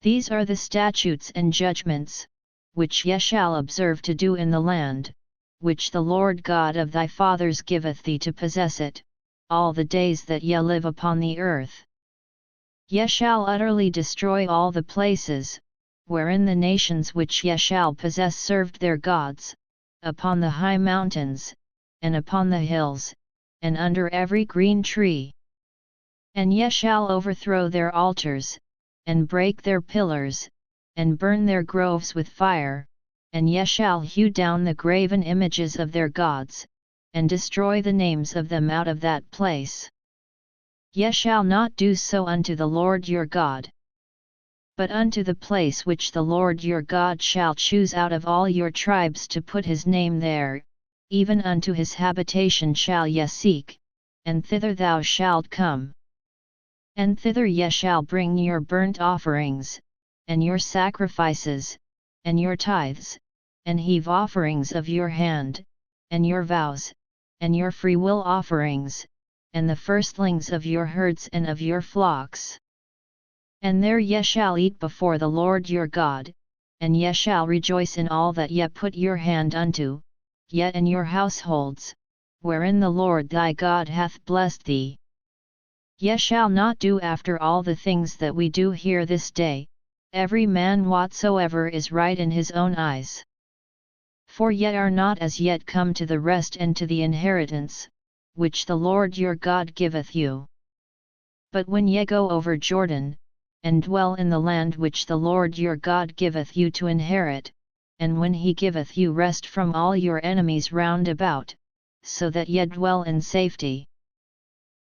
These are the statutes and judgments, which ye shall observe to do in the land, which the Lord God of thy fathers giveth thee to possess it, all the days that ye live upon the earth. Ye shall utterly destroy all the places, wherein the nations which ye shall possess served their gods, upon the high mountains, and upon the hills, and under every green tree. And ye shall overthrow their altars, and break their pillars, and burn their groves with fire, and ye shall hew down the graven images of their gods, and destroy the names of them out of that place. Ye shall not do so unto the Lord your God. But unto the place which the Lord your God shall choose out of all your tribes to put his name there, even unto his habitation shall ye seek, and thither thou shalt come. And thither ye shall bring your burnt offerings, and your sacrifices, and your tithes, and heave offerings of your hand, and your vows, and your freewill offerings, and the firstlings of your herds and of your flocks. And there ye shall eat before the Lord your God, and ye shall rejoice in all that ye put your hand unto, yet in your households, wherein the Lord thy God hath blessed thee. Ye shall not do after all the things that we do here this day, every man whatsoever is right in his own eyes. For ye are not as yet come to the rest and to the inheritance, which the Lord your God giveth you. But when ye go over Jordan, and dwell in the land which the Lord your God giveth you to inherit, and when he giveth you rest from all your enemies round about, so that ye dwell in safety,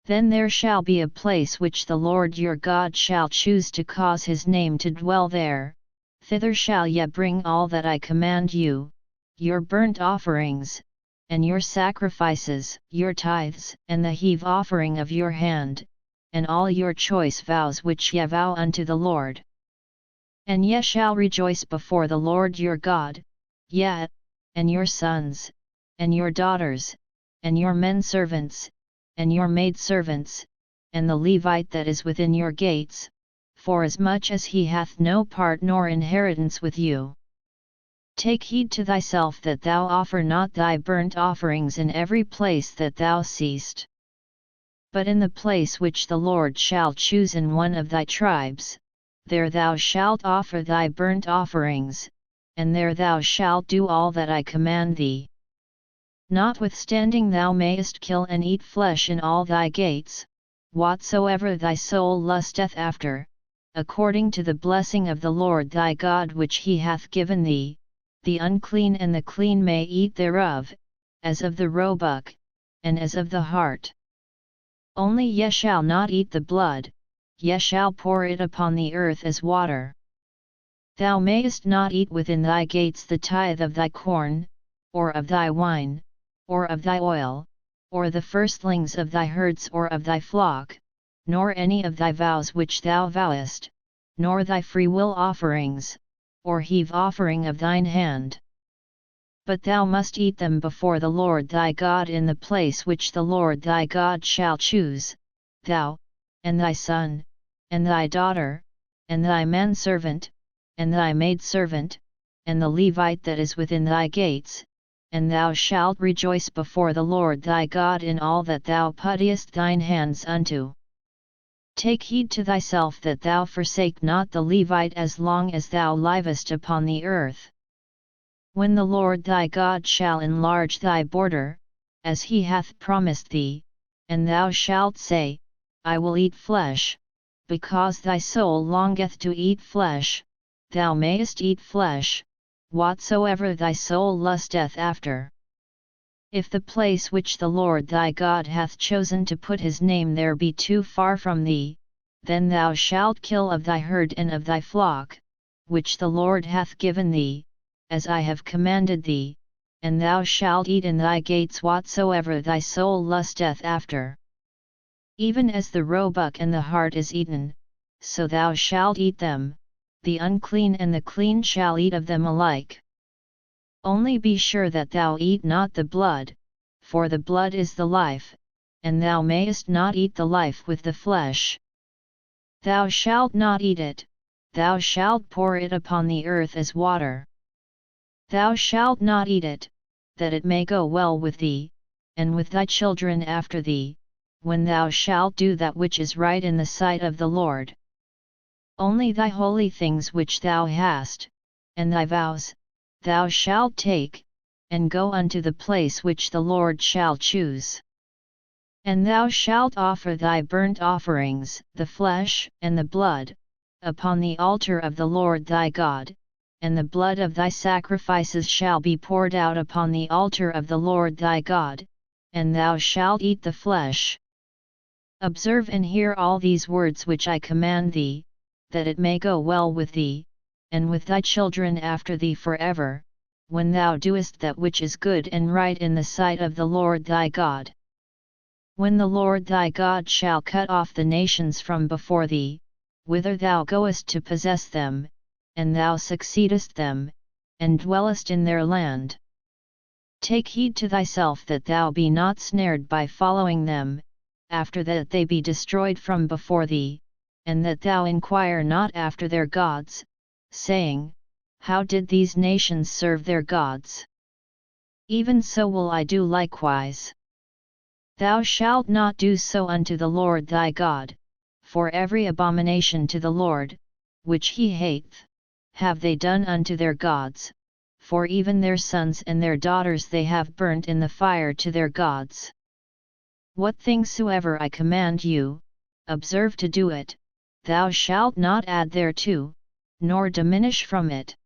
then there shall be a place which the Lord your God shall choose to cause his name to dwell there, thither shall ye bring all that I command you, your burnt offerings, and your sacrifices, your tithes, and the heave offering of your hand, and all your choice vows which ye vow unto the Lord. And ye shall rejoice before the Lord your God, ye, and your sons, and your daughters, and your men servants, and your maidservants, and the Levite that is within your gates, forasmuch as he hath no part nor inheritance with you. Take heed to thyself that thou offer not thy burnt offerings in every place that thou seest. But in the place which the Lord shall choose in one of thy tribes, there thou shalt offer thy burnt offerings, and there thou shalt do all that I command thee. Notwithstanding thou mayest kill and eat flesh in all thy gates, whatsoever thy soul lusteth after, according to the blessing of the Lord thy God which he hath given thee, the unclean and the clean may eat thereof, as of the roebuck, and as of the hart. Only ye shall not eat the blood, ye shall pour it upon the earth as water. Thou mayest not eat within thy gates the tithe of thy corn, or of thy wine, or of thy oil, or the firstlings of thy herds or of thy flock, nor any of thy vows which thou vowest, nor thy freewill offerings, or heave offering of thine hand. But thou must eat them before the Lord thy God in the place which the Lord thy God shall choose, thou, and thy son, and thy daughter, and thy manservant, and thy maidservant, and the Levite that is within thy gates, and thou shalt rejoice before the Lord thy God in all that thou puttest thine hands unto. Take heed to thyself that thou forsake not the Levite as long as thou livest upon the earth. When the Lord thy God shall enlarge thy border, as he hath promised thee, and thou shalt say, I will eat flesh, because thy soul longeth to eat flesh, thou mayest eat flesh, whatsoever thy soul lusteth after. If the place which the Lord thy God hath chosen to put his name there be too far from thee, then thou shalt kill of thy herd and of thy flock, which the Lord hath given thee, as I have commanded thee, and thou shalt eat in thy gates whatsoever thy soul lusteth after. Even as the roebuck and the hart is eaten, so thou shalt eat them, the unclean and the clean shall eat of them alike. Only be sure that thou eat not the blood, for the blood is the life, and thou mayest not eat the life with the flesh. Thou shalt not eat it, thou shalt pour it upon the earth as water. Thou shalt not eat it, that it may go well with thee, and with thy children after thee, when thou shalt do that which is right in the sight of the Lord. Only thy holy things which thou hast, and thy vows, thou shalt take, and go unto the place which the Lord shall choose. And thou shalt offer thy burnt offerings, the flesh and the blood, upon the altar of the Lord thy God, and the blood of thy sacrifices shall be poured out upon the altar of the Lord thy God, and thou shalt eat the flesh. Observe and hear all these words which I command thee, that it may go well with thee, and with thy children after thee forever, when thou doest that which is good and right in the sight of the Lord thy God. When the Lord thy God shall cut off the nations from before thee, whither thou goest to possess them, and thou succeedest them, and dwellest in their land. Take heed to thyself that thou be not snared by following them, after that they be destroyed from before thee, and that thou inquire not after their gods, saying, How did these nations serve their gods? Even so will I do likewise. Thou shalt not do so unto the Lord thy God, for every abomination to the Lord, which he hateth, have they done unto their gods, for even their sons and their daughters they have burnt in the fire to their gods. What things soever I command you, observe to do it, thou shalt not add thereto, nor diminish from it.